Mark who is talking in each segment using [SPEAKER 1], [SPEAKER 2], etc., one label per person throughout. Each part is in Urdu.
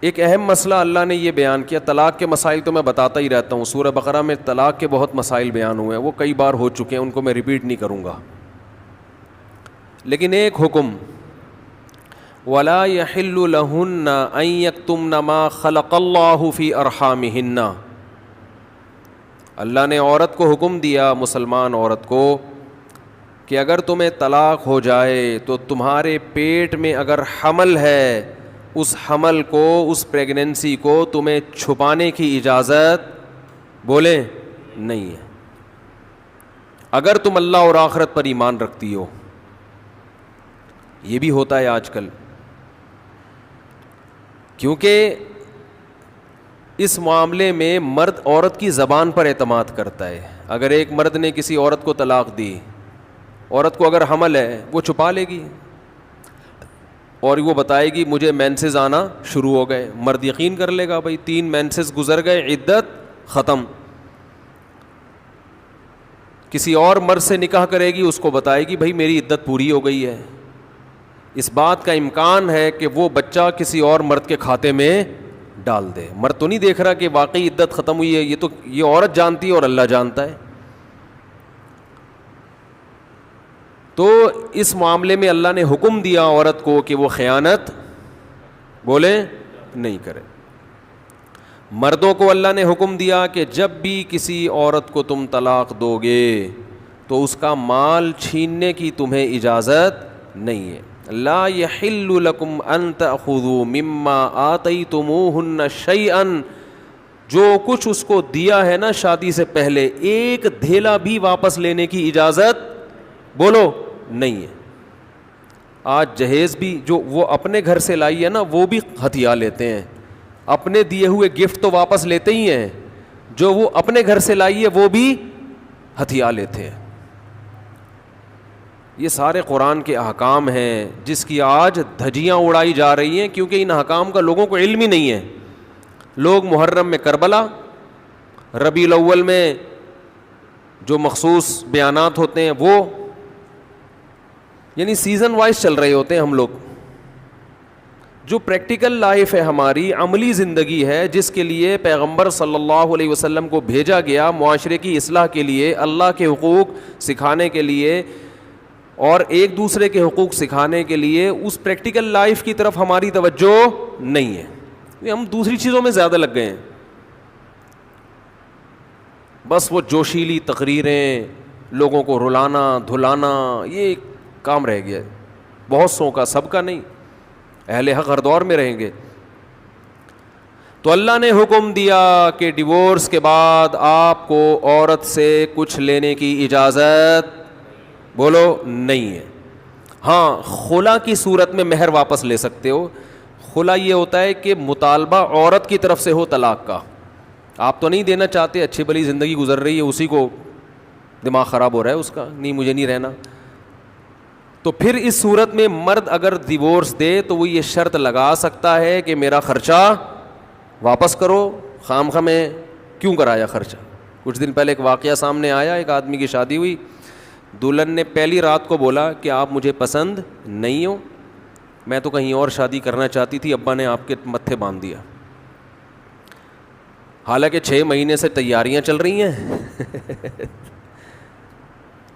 [SPEAKER 1] ایک اہم مسئلہ اللہ نے یہ بیان کیا. طلاق کے مسائل تو میں بتاتا ہی رہتا ہوں, سورہ بقرہ میں طلاق کے بہت مسائل بیان ہوئے ہیں, وہ کئی بار ہو چکے ہیں, ان کو میں ریپیٹ نہیں کروں گا. لیکن ایک حکم, وَلَا يَحِلُّ لَهُنَّ أَن يَكْتُمْنَ مَا خَلَقَ اللَّهُ فِي أَرْحَامِهِنَّ. اللہ نے عورت کو حکم دیا, مسلمان عورت کو, کہ اگر تمہیں طلاق ہو جائے تو تمہارے پیٹ میں اگر حمل ہے, اس حمل کو, اس پریگننسی کو تمہیں چھپانے کی اجازت بولیں نہیں ہے, اگر تم اللہ اور آخرت پر ایمان رکھتی ہو. یہ بھی ہوتا ہے آج کل, کیونکہ اس معاملے میں مرد عورت کی زبان پر اعتماد کرتا ہے. اگر ایک مرد نے کسی عورت کو طلاق دی, عورت کو اگر حمل ہے وہ چھپا لے گی اور وہ بتائے گی مجھے مینسز آنا شروع ہو گئے. مرد یقین کر لے گا, بھائی 3 مینسز گزر گئے, عدت ختم. کسی اور مرد سے نکاح کرے گی, اس کو بتائے گی بھائی میری عدت پوری ہو گئی ہے. اس بات کا امکان ہے کہ وہ بچہ کسی اور مرد کے کھاتے میں ڈال دے. مرد تو نہیں دیکھ رہا کہ واقعی عدت ختم ہوئی ہے, یہ تو یہ عورت جانتی ہے اور اللہ جانتا ہے. تو اس معاملے میں اللہ نے حکم دیا عورت کو کہ وہ خیانت بولیں نہیں کرے. مردوں کو اللہ نے حکم دیا کہ جب بھی کسی عورت کو تم طلاق دو گے تو اس کا مال چھیننے کی تمہیں اجازت نہیں ہے. لا يحل لكم ان تأخذوا مما آتيتموهن شيئا. جو کچھ اس کو دیا ہے نا شادی سے پہلے, ایک دھیلا بھی واپس لینے کی اجازت بولو نہیں ہے. آج جہیز بھی جو وہ اپنے گھر سے لائی ہے نا وہ بھی ہتھیا لیتے ہیں, اپنے دیے ہوئے گفٹ تو واپس لیتے ہی ہیں, جو وہ اپنے گھر سے لائی ہے وہ بھی ہتھیا لیتے ہیں. یہ سارے قرآن کے احکام ہیں جس کی آج دھجیاں اڑائی جا رہی ہیں, کیونکہ ان احکام کا لوگوں کو علم ہی نہیں ہے. لوگ محرم میں کربلا, ربیع الاول میں جو مخصوص بیانات ہوتے ہیں وہ, یعنی سیزن وائز چل رہے ہوتے ہیں ہم لوگ. جو پریکٹیکل لائف ہے ہماری, عملی زندگی ہے, جس کے لیے پیغمبر صلی اللہ علیہ وسلم کو بھیجا گیا معاشرے کی اصلاح کے لیے, اللہ کے حقوق سکھانے کے لیے اور ایک دوسرے کے حقوق سکھانے کے لیے, اس پریکٹیکل لائف کی طرف ہماری توجہ نہیں ہے. ہم دوسری چیزوں میں زیادہ لگ گئے ہیں. بس وہ جوشیلی تقریریں, لوگوں کو رلانا دھلانا, یہ کام رہ گیا ہے بہت سو کا, سب کا نہیں. اہل حق ہر دور میں رہیں گے. تو اللہ نے حکم دیا کہ ڈیورس کے بعد آپ کو عورت سے کچھ لینے کی اجازت بولو نہیں ہے. ہاں, خلا کی صورت میں مہر واپس لے سکتے ہو. خلا یہ ہوتا ہے کہ مطالبہ عورت کی طرف سے ہو طلاق کا, آپ تو نہیں دینا چاہتے, اچھی بھلی زندگی گزر رہی ہے, اسی کو دماغ خراب ہو رہا ہے اس کا, نہیں مجھے نہیں رہنا. تو پھر اس صورت میں مرد اگر ڈیورس دے تو وہ یہ شرط لگا سکتا ہے کہ میرا خرچہ واپس کرو, خام خواہ میں کیوں کرایا خرچہ. کچھ دن پہلے ایک واقعہ سامنے آیا, ایک آدمی کی شادی ہوئی, دلہن نے پہلی رات کو بولا کہ آپ مجھے پسند نہیں ہو, میں تو کہیں اور شادی کرنا چاہتی تھی, ابا نے آپ کے متھے باندھ دیا. حالانکہ 6 مہینے سے تیاریاں چل رہی ہیں.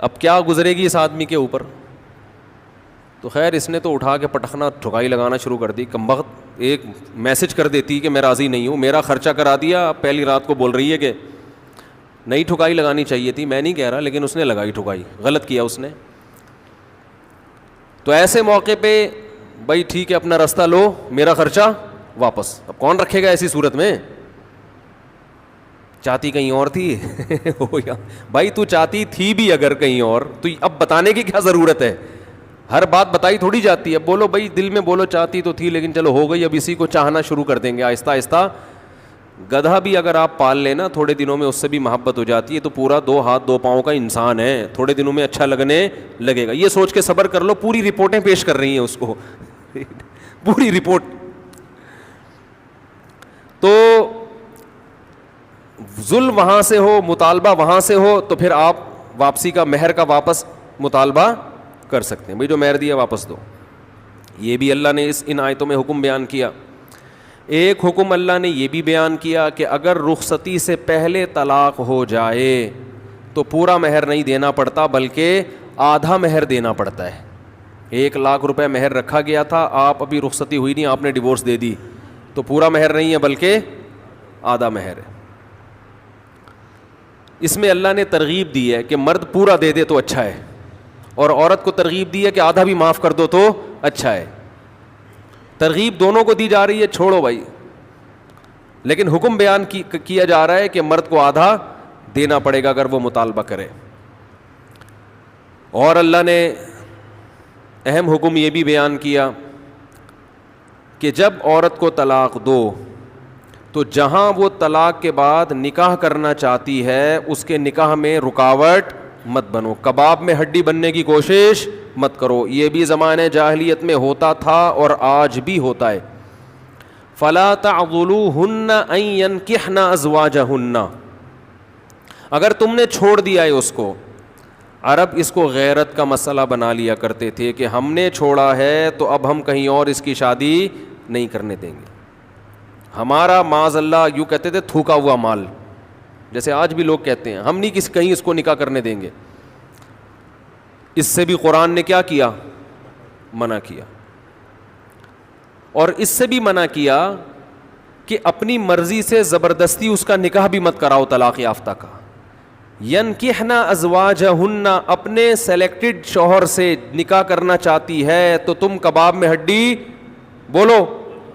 [SPEAKER 1] اب کیا گزرے گی اس آدمی کے اوپر. تو خیر اس نے تو اٹھا کے پٹخنا ٹھکائی لگانا شروع کر دی. کمبخت ایک میسج کر دیتی کہ میں راضی نہیں ہوں, میرا خرچہ کرا دیا, اب پہلی رات کو بول رہی ہے کہ نئی ٹھکائی لگانی چاہیے تھی. میں نہیں کہہ رہا, لیکن اس نے لگائی ٹھکائی, غلط کیا اس نے. تو ایسے موقع پہ بھائی ٹھیک ہے اپنا راستہ لو, میرا خرچہ واپس. اب کون رکھے گا ایسی صورت میں. چاہتی کہیں اور تھی. بھائی تو چاہتی تھی بھی اگر کہیں اور, تو اب بتانے کی کیا ضرورت ہے. ہر بات بتائی تھوڑی جاتی ہے. بولو بھائی دل میں بولو چاہتی تو تھی لیکن چلو ہو گئی, اب اسی کو چاہنا شروع کر دیں گے آہستہ آہستہ. گدھا بھی اگر آپ پال لینا تھوڑے دنوں میں اس سے بھی محبت ہو جاتی ہے, تو پورا 2 ہاتھ 2 پاؤں کا انسان ہے, تھوڑے دنوں میں اچھا لگنے لگے گا. یہ سوچ کے صبر کر لو. پوری رپورٹیں پیش کر رہی ہیں اس کو, پوری رپورٹ. تو ظلم وہاں سے ہو, مطالبہ وہاں سے ہو, تو پھر آپ واپسی کا, مہر کا واپس مطالبہ کر سکتے ہیں. بھائی جو مہر دیا واپس دو. یہ بھی اللہ نے ان آیتوں میں حکم بیان کیا. ایک حکم اللہ نے یہ بھی بیان کیا کہ اگر رخصتی سے پہلے طلاق ہو جائے تو پورا مہر نہیں دینا پڑتا بلکہ آدھا مہر دینا پڑتا ہے. 1,00,000 روپے مہر رکھا گیا تھا, آپ ابھی رخصتی ہوئی نہیں, آپ نے ڈیورس دے دی, تو پورا مہر نہیں ہے بلکہ آدھا مہر ہے. اس میں اللہ نے ترغیب دی ہے کہ مرد پورا دے دے تو اچھا ہے, اور عورت کو ترغیب دی ہے کہ آدھا بھی معاف کر دو تو اچھا ہے. ترغیب دونوں کو دی جا رہی ہے, چھوڑو بھائی, لیکن حکم بیان کیا جا رہا ہے کہ مرد کو آدھا دینا پڑے گا اگر وہ مطالبہ کرے. اور اللہ نے اہم حکم یہ بھی بیان کیا کہ جب عورت کو طلاق دو تو جہاں وہ طلاق کے بعد نکاح کرنا چاہتی ہے اس کے نکاح میں رکاوٹ مت بنو, کباب میں ہڈی بننے کی کوشش مت کرو. یہ بھی زمانے جاہلیت میں ہوتا تھا اور آج بھی ہوتا ہے. فلا تعضلوهن ان ينكحن ازواجهن, اگر تم نے چھوڑ دیا ہے اس کو. عرب اس کو غیرت کا مسئلہ بنا لیا کرتے تھے کہ ہم نے چھوڑا ہے تو اب ہم کہیں اور اس کی شادی نہیں کرنے دیں گے. ہمارا معاذ اللہ یوں کہتے تھے تھوکا ہوا مال, جیسے آج بھی لوگ کہتے ہیں ہم نہیں کہیں اس کو نکاح کرنے دیں گے. اس سے بھی قرآن نے کیا کیا, منع کیا. اور اس سے بھی منع کیا کہ اپنی مرضی سے زبردستی اس کا نکاح بھی مت کراؤ طلاق یافتہ کا. ینکحن ازواجہن, اپنے سلیکٹڈ شوہر سے نکاح کرنا چاہتی ہے تو تم کباب میں ہڈی بولو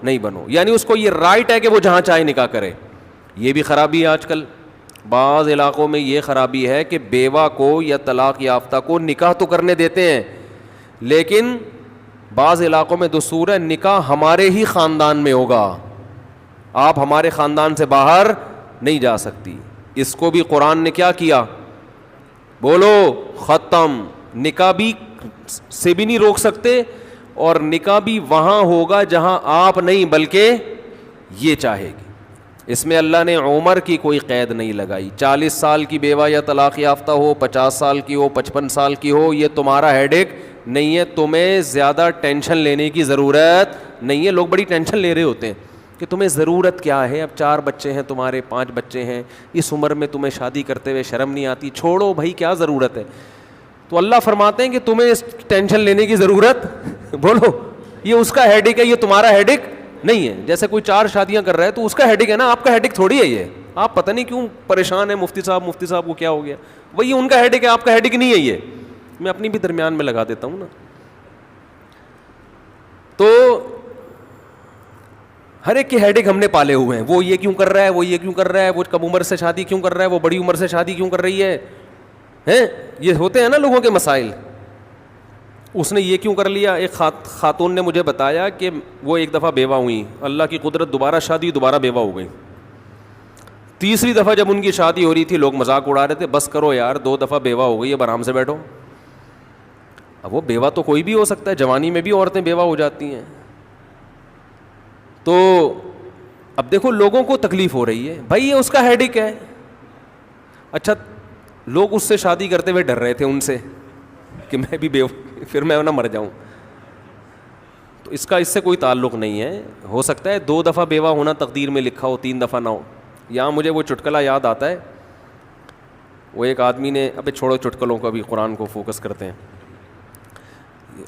[SPEAKER 1] نہیں بنو, یعنی اس کو یہ رائٹ ہے کہ وہ جہاں چاہے نکاح کرے. یہ بھی خرابی ہے آج کل بعض علاقوں میں, یہ خرابی ہے کہ بیوہ کو یا طلاق یافتہ کو نکاح تو کرنے دیتے ہیں, لیکن بعض علاقوں میں دستور ہے نکاح ہمارے ہی خاندان میں ہوگا, آپ ہمارے خاندان سے باہر نہیں جا سکتی. اس کو بھی قرآن نے کیا کیا, بولو ختم. نکاح بھی سے بھی نہیں روک سکتے, اور نکاح بھی وہاں ہوگا جہاں آپ نہیں بلکہ یہ چاہے گی. اس میں اللہ نے عمر کی کوئی قید نہیں لگائی. 40 سال کی بیوہ یا طلاق یافتہ ہو, 50 سال کی ہو, 55 سال کی ہو, یہ تمہارا ہیڈ ایک نہیں ہے. تمہیں زیادہ ٹینشن لینے کی ضرورت نہیں ہے. لوگ بڑی ٹینشن لے رہے ہوتے ہیں کہ تمہیں ضرورت کیا ہے, اب 4 بچے ہیں تمہارے, 5 بچے ہیں, اس عمر میں تمہیں شادی کرتے ہوئے شرم نہیں آتی. چھوڑو بھائی, کیا ضرورت ہے. تو اللہ فرماتے ہیں کہ تمہیں ٹینشن لینے کی ضرورت بولو یہ اس کا ہیڈ ایک ہے, یہ تمہارا ہیڈ ایک نہیں ہے. جیسے کوئی 4 شادیاں کر رہا ہے تو اس کا ہیڈ ایک ہے نا, آپ کا ہیڈ ایک تھوڑی ہے. یہ آپ پتہ نہیں کیوں پریشان ہیں, مفتی صاحب کو کیا ہو گیا, وہی ان کا ہیڈ ایک ہے, آپ کا ہیڈ ایک نہیں ہے. یہ میں اپنی بھی درمیان میں لگا دیتا ہوں نا. تو ہر ایک کے ہیڈ ایک ہم نے پالے ہوئے ہیں. وہ یہ کیوں کر رہا ہے, وہ یہ کیوں کر رہا ہے, وہ کم عمر سے شادی کیوں کر رہا ہے, وہ بڑی عمر سے شادی کیوں کر رہی ہے, یہ ہوتے ہیں نا لوگوں کے مسائل. اس نے یہ کیوں کر لیا. ایک خاتون نے مجھے بتایا کہ وہ ایک دفعہ بیوہ ہوئی, اللہ کی قدرت دوبارہ شادی, دوبارہ بیوہ ہو گئی. تیسری دفعہ جب ان کی شادی ہو رہی تھی لوگ مذاق اڑا رہے تھے, بس کرو یار 2 دفعہ بیوہ ہو گئی, اب آرام سے بیٹھو. اب وہ بیوہ تو کوئی بھی ہو سکتا ہے, جوانی میں بھی عورتیں بیوہ ہو جاتی ہیں. تو اب دیکھو لوگوں کو تکلیف ہو رہی ہے, بھائی یہ اس کا ہیڈ ایک ہے. اچھا لوگ اس سے شادی کرتے ہوئے ڈر رہے تھے ان سے کہ میں بھی پھر میں نہ مر جاؤں. تو اس کا اس سے کوئی تعلق نہیں ہے. ہو سکتا ہے 2 دفعہ بیوہ ہونا تقدیر میں لکھا ہو, 3 دفعہ نہ ہو. یہاں مجھے وہ چٹکلا یاد آتا ہے, وہ ایک آدمی نے, ابے چھوڑو چٹکلوں کو, ابھی قرآن کو فوکس کرتے ہیں.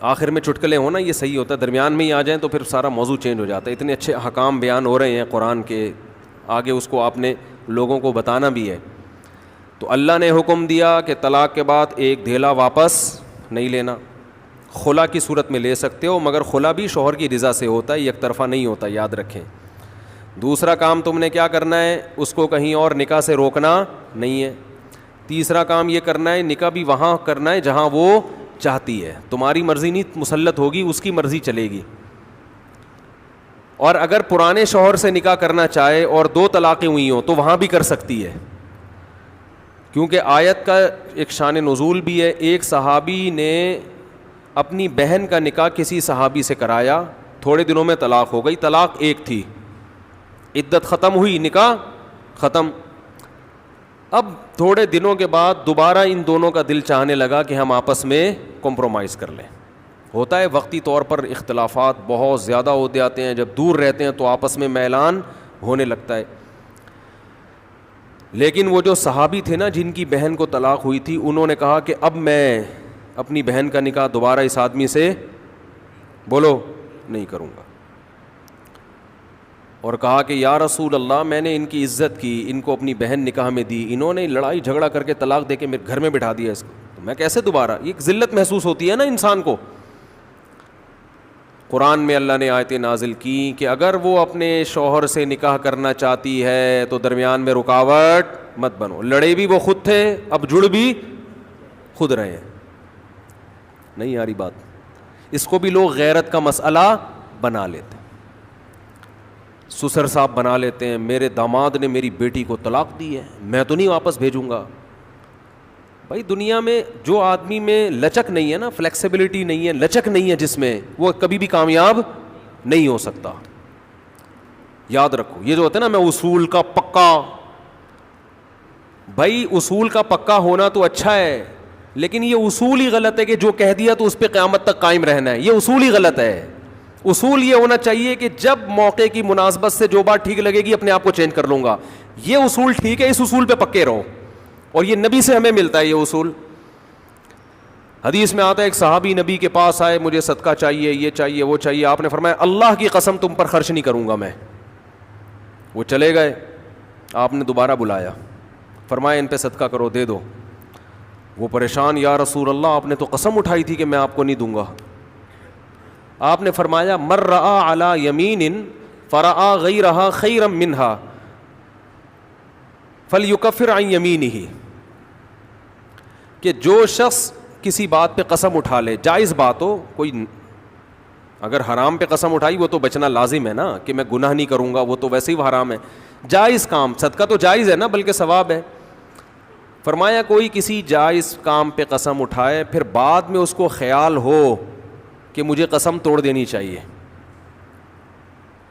[SPEAKER 1] آخر میں چٹکلے ہونا یہ صحیح ہوتا ہے, درمیان میں ہی آ جائیں تو پھر سارا موضوع چینج ہو جاتا ہے. اتنے اچھے احکام بیان ہو رہے ہیں قرآن کے, آگے اس کو آپ نے لوگوں کو بتانا بھی ہے. تو اللہ نے حکم دیا کہ طلاق کے بعد ایک دھیلا واپس نہیں لینا. خلا کی صورت میں لے سکتے ہو, مگر خلا بھی شوہر کی رضا سے ہوتا ہے, یک طرفہ نہیں ہوتا, یاد رکھیں. دوسرا کام تم نے کیا کرنا ہے, اس کو کہیں اور نکاح سے روکنا نہیں ہے. تیسرا کام یہ کرنا ہے, نکاح بھی وہاں کرنا ہے جہاں وہ چاہتی ہے. تمہاری مرضی نہیں مسلط ہوگی, اس کی مرضی چلے گی. اور اگر پرانے شوہر سے نکاح کرنا چاہے اور 2 طلاقیں ہوئی ہوں تو وہاں بھی کر سکتی ہے, کیونکہ آیت کا ایک شان نزول بھی ہے. ایک صحابی نے اپنی بہن کا نکاح کسی صحابی سے کرایا, تھوڑے دنوں میں طلاق ہو گئی. طلاق ایک تھی, عدت ختم ہوئی, نکاح ختم. اب تھوڑے دنوں کے بعد دوبارہ ان دونوں کا دل چاہنے لگا کہ ہم آپس میں کمپرومائز کر لیں. ہوتا ہے وقتی طور پر اختلافات بہت زیادہ ہوتے آتے ہیں, جب دور رہتے ہیں تو آپس میں میلان ہونے لگتا ہے. لیکن وہ جو صحابی تھے نا جن کی بہن کو طلاق ہوئی تھی, انہوں نے کہا کہ اب میں اپنی بہن کا نکاح دوبارہ اس آدمی سے بولو نہیں کروں گا. اور کہا کہ یا رسول اللہ, میں نے ان کی عزت کی, ان کو اپنی بہن نکاح میں دی, انہوں نے لڑائی جھگڑا کر کے طلاق دے کے میرے گھر میں بٹھا دیا اس کو, تو میں کیسے دوبارہ. یہ ذلت محسوس ہوتی ہے نا انسان کو. قرآن میں اللہ نے آیتیں نازل کی کہ اگر وہ اپنے شوہر سے نکاح کرنا چاہتی ہے تو درمیان میں رکاوٹ مت بنو. لڑے بھی وہ خود تھے, اب جڑ بھی خود رہے ہیں. نہیں آ رہی بات. اس کو بھی لوگ غیرت کا مسئلہ بنا لیتے ہیں, سسر صاحب بنا لیتے ہیں, میرے داماد نے میری بیٹی کو طلاق دی ہے, میں تو نہیں واپس بھیجوں گا. بھائی دنیا میں جو آدمی میں لچک نہیں ہے نا, فلیکسیبلٹی نہیں ہے, لچک نہیں ہے جس میں, وہ کبھی بھی کامیاب نہیں ہو سکتا. یاد رکھو یہ جو ہوتا ہے نا, میں اصول کا پکا. بھائی اصول کا پکا ہونا تو اچھا ہے, لیکن یہ اصول ہی غلط ہے کہ جو کہہ دیا تو اس پہ قیامت تک قائم رہنا ہے. یہ اصول ہی غلط ہے. اصول یہ ہونا چاہیے کہ جب موقع کی مناسبت سے جو بات ٹھیک لگے گی اپنے آپ کو چینج کر لوں گا. یہ اصول ٹھیک ہے, اس اصول پہ پکے رہو, اور یہ نبی سے ہمیں ملتا ہے یہ اصول. حدیث میں آتا ہے ایک صحابی نبی کے پاس آئے, مجھے صدقہ چاہیے, یہ چاہیے, وہ چاہیے. آپ نے فرمایا اللہ کی قسم تم پر خرچ نہیں کروں گا میں. وہ چلے گئے, آپ نے دوبارہ بلایا, فرمایا ان پہ صدقہ کرو, دے دو. وہ پریشان, یا رسول اللہ آپ نے تو قسم اٹھائی تھی کہ میں آپ کو نہیں دوں گا. آپ نے فرمایا من رأى علی یمین فرأى غیرہا خیرا منہا فلیکفر عن یمینہ, کہ جو شخص کسی بات پہ قسم اٹھا لے, جائز بات ہو, کوئی اگر حرام پہ قسم اٹھائی وہ تو بچنا لازم ہے نا, کہ میں گناہ نہیں کروں گا, وہ تو ویسے ہی حرام ہے. جائز کام, صدقہ تو جائز ہے نا, بلکہ ثواب ہے. فرمایا کوئی کسی جائز کام پہ قسم اٹھائے, پھر بعد میں اس کو خیال ہو کہ مجھے قسم توڑ دینی چاہیے,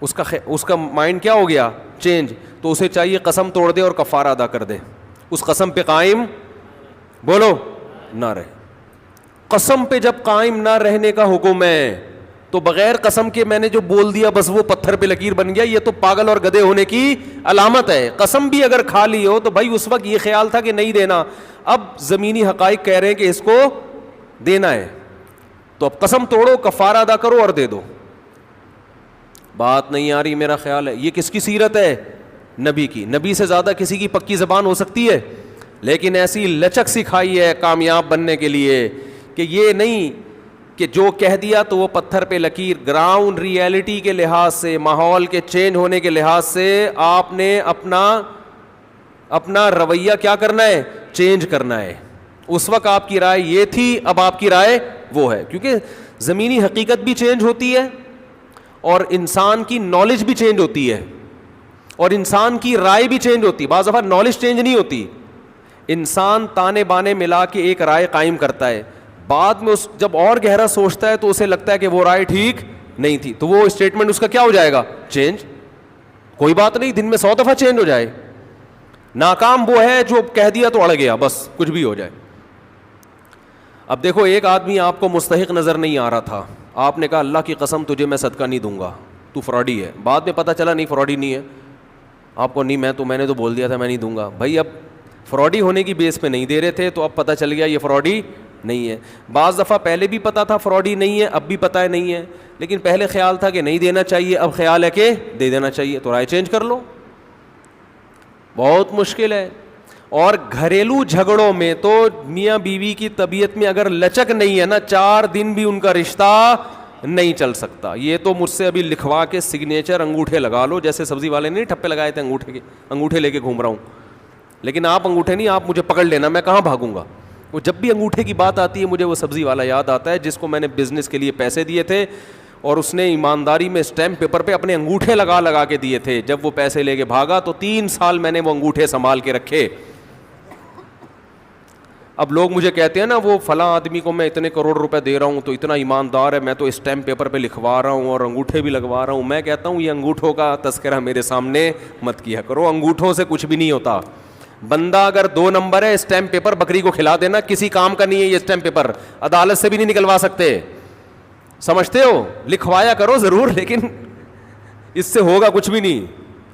[SPEAKER 1] اس کا مائنڈ کیا ہو گیا, چینج, تو اسے چاہیے قسم توڑ دے اور کفارہ ادا کر دے, اس قسم پہ قائم بولو نہ رہے. قسم پہ جب قائم نہ رہنے کا حکم ہے تو بغیر قسم کے میں نے جو بول دیا بس وہ پتھر پہ لکیر بن گیا, یہ تو پاگل اور گدھے ہونے کی علامت ہے. قسم بھی اگر کھا لی ہو تو بھائی اس وقت یہ خیال تھا کہ نہیں دینا, اب زمینی حقائق کہہ رہے ہیں کہ اس کو دینا ہے, تو اب قسم توڑو, کفارہ ادا کرو اور دے دو. بات نہیں آ رہی میرا خیال ہے. یہ کس کی سیرت ہے, نبی کی. نبی سے زیادہ کسی کی پکی زبان ہو سکتی ہے, لیکن ایسی لچک سکھائی ہے کامیاب بننے کے لیے کہ یہ نہیں کہ جو کہہ دیا تو وہ پتھر پہ لکیر. گراؤنڈ ریئلٹی کے لحاظ سے, ماحول کے چینج ہونے کے لحاظ سے آپ نے اپنا رویہ کیا کرنا ہے, چینج کرنا ہے. اس وقت آپ کی رائے یہ تھی, اب آپ کی رائے وہ ہے, کیونکہ زمینی حقیقت بھی چینج ہوتی ہے اور انسان کی نالج بھی چینج ہوتی ہے اور انسان کی رائے بھی چینج ہوتی ہے. بعض دفعہ نالج چینج نہیں ہوتی, انسان تانے بانے ملا کے ایک رائے قائم کرتا ہے, بعد میں جب اور گہرا سوچتا ہے تو اسے لگتا ہے کہ وہ رائے ٹھیک نہیں تھی, تو وہ اسٹیٹمنٹ اس کا کیا ہو جائے گا, چینج. کوئی بات نہیں, دن میں 100 دفعہ چینج ہو جائے. ناکام وہ ہے جو کہہ دیا تو اڑ گیا, بس کچھ بھی ہو جائے. اب دیکھو ایک آدمی آپ کو مستحق نظر نہیں آ رہا تھا, آپ نے کہا اللہ کی قسم تجھے میں صدقہ نہیں دوں گا, تو فراڈی ہے. بعد میں پتہ چلا نہیں فراڈی نہیں ہے, آپ کو نہیں, میں نے تو بول دیا تھا میں نہیں دوں گا. بھائی اب فراڈی ہونے کی بیس پہ نہیں دے رہے تھے, تو اب پتہ چل گیا یہ فراڈی نہیں ہے. بعض دفعہ پہلے بھی پتا تھا فراڈی نہیں ہے, اب بھی پتہ ہے نہیں ہے, لیکن پہلے خیال تھا کہ نہیں دینا چاہیے, اب خیال ہے کہ دے دینا چاہیے, تو رائے چینج کر لو. بہت مشکل ہے. اور گھریلو جھگڑوں میں تو میاں بیوی کی طبیعت میں اگر لچک نہیں ہے نا, 4 دن بھی ان کا رشتہ نہیں چل سکتا. یہ تو مجھ سے ابھی لکھوا کے سگنیچر انگوٹھے لگا لو, جیسے سبزی والے نے ٹھپے لگائے تھے انگوٹھے کے, انگوٹھے لے کے گھوم رہا ہوں. لیکن آپ انگوٹھے نہیں, آپ مجھے پکڑ لینا, میں کہاں بھاگوں گا. وہ جب بھی انگوٹھے کی بات آتی ہے مجھے وہ سبزی والا یاد آتا ہے جس کو میں نے بزنس کے لیے پیسے دیے تھے, اور اس نے ایمانداری میں اسٹیمپ پیپر پہ اپنے انگوٹھے لگا کے دیے تھے. جب وہ پیسے لے کے بھاگا تو 3 سال میں نے وہ انگوٹھے سنبھال کے رکھے. اب لوگ مجھے کہتے ہیں نا وہ فلاں آدمی کو میں اتنے کروڑ روپے دے رہا ہوں تو اتنا ایماندار ہے, میں تو اسٹیمپ پیپر پہ لکھوا رہا ہوں اور انگوٹھے بھی لگوا رہا ہوں. میں کہتا ہوں یہ انگوٹھوں کا تذکرہ میرے سامنے مت کیا کرو, انگوٹھوں سے کچھ بھی نہیں ہوتا. بندہ اگر 2 نمبر ہے, اسٹیمپ پیپر بکری کو کھلا دینا, کسی کام کا نہیں ہے یہ اسٹیمپ پیپر, عدالت سے بھی نہیں نکلوا سکتے. سمجھتے ہو؟ لکھوایا کرو ضرور, لیکن اس سے ہوگا کچھ بھی نہیں.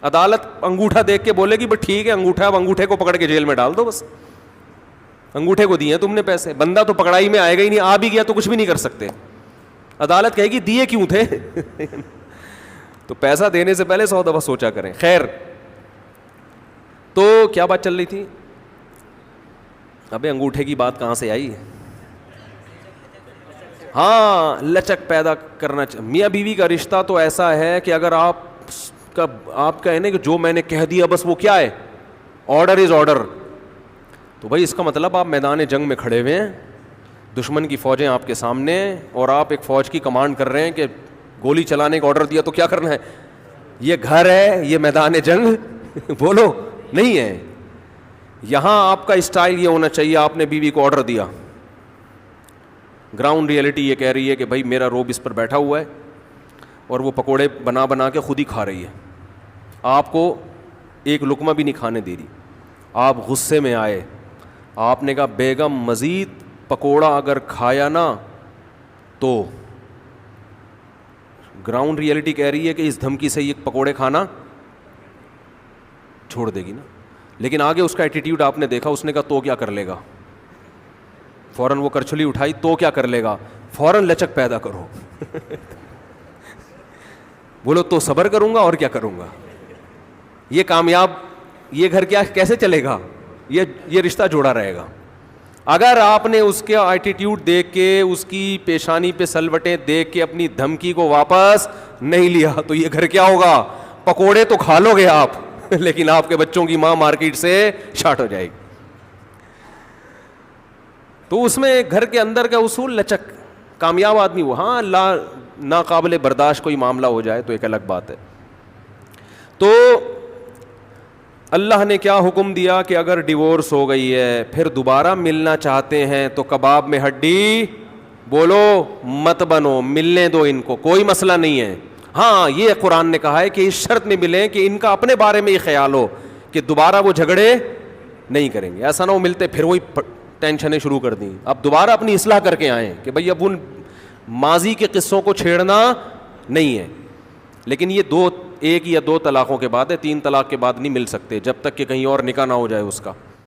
[SPEAKER 1] عدالت انگوٹھا دیکھ کے بولے گی بس ٹھیک ہے انگوٹھا, اب انگوٹھے کو پکڑ کے جیل میں ڈال دو بس, انگوٹھے کو دیے تم نے پیسے, بندہ تو پکڑائی میں آئے گا ہی نہیں, آ بھی گیا تو کچھ بھی نہیں کر سکتے. عدالت کہے گی دیے کیوں تھے. تو پیسہ دینے سے پہلے 100 دفعہ سوچا کریں. خیر, تو کیا بات چل رہی تھی؟ ابے انگوٹھے کی بات کہاں سے آئی؟ ہاں, لچک پیدا کرنا. میاں بیوی کا رشتہ تو ایسا ہے کہ اگر آپ کا ہے نا کہ جو میں نے کہہ دیا بس وہ کیا ہے, آرڈر از آرڈر. تو بھائی اس کا مطلب آپ میدان جنگ میں کھڑے ہوئے ہیں, دشمن کی فوجیں آپ کے سامنے, اور آپ ایک فوج کی کمانڈ کر رہے ہیں کہ گولی چلانے کا آرڈر دیا تو کیا کرنا ہے؟ یہ گھر ہے, یہ میدان جنگ بولو نہیں ہے. یہاں آپ کا اسٹائل یہ ہونا چاہیے, آپ نے بیوی کو آرڈر دیا, گراؤنڈ ریئلٹی یہ کہہ رہی ہے کہ بھائی میرا روب اس پر بیٹھا ہوا ہے اور وہ پکوڑے بنا بنا کے خود ہی کھا رہی ہے, آپ کو ایک لقمہ بھی نہیں کھانے دے رہی. آپ غصے میں آئے, آپ نے کہا بیگم مزید پکوڑا اگر کھایا نا تو, گراؤنڈ ریئلٹی کہہ رہی ہے کہ اس دھمکی سے یہ پکوڑے کھانا چھوڑ دے گی نا. لیکن آگے اس کا ایٹیٹیوڈ آپ نے دیکھا, اس نے کہا تو کیا کر لے گا, فوراً وہ کرچھلی اٹھائی, تو کیا کر لے گا, فوراً لچک پیدا کرو. بولو تو صبر کروں گا اور کیا کروں گا, یہ کامیاب, یہ گھر کیا کیسے چلے گا, یہ رشتہ جوڑا رہے گا. اگر آپ نے اس کے ایٹیٹیوڈ دیکھ کے, اس کی پیشانی پہ سلوٹیں دیکھ کے اپنی دھمکی کو واپس نہیں لیا تو یہ گھر کیا ہوگا, پکوڑے تو کھا لو گے آپ لیکن آپ کے بچوں کی ماں مارکیٹ سے شارٹ ہو جائے گی. تو اس میں گھر کے اندر کا اصول لچک, کامیاب آدمی وہ. ہاں ناقابل برداشت کوئی معاملہ ہو جائے تو ایک الگ بات ہے. تو اللہ نے کیا حکم دیا کہ اگر ڈیورس ہو گئی ہے پھر دوبارہ ملنا چاہتے ہیں تو کباب میں ہڈی بولو مت بنو, ملنے دو ان کو, کوئی مسئلہ نہیں ہے. ہاں یہ قرآن نے کہا ہے کہ اس شرط میں ملیں کہ ان کا اپنے بارے میں یہ خیال ہو کہ دوبارہ وہ جھگڑے نہیں کریں گے. ایسا نہ ہو ملتے پھر وہی ٹینشنیں شروع کر دیں, اب دوبارہ اپنی اصلاح کر کے آئیں کہ بھئی اب ان ماضی کے قصوں کو چھیڑنا نہیں ہے. لیکن یہ ایک یا دو طلاقوں کے بعد ہے, 3 طلاق کے بعد نہیں مل سکتے جب تک کہ کہیں اور نکاح نہ ہو جائے اس کا.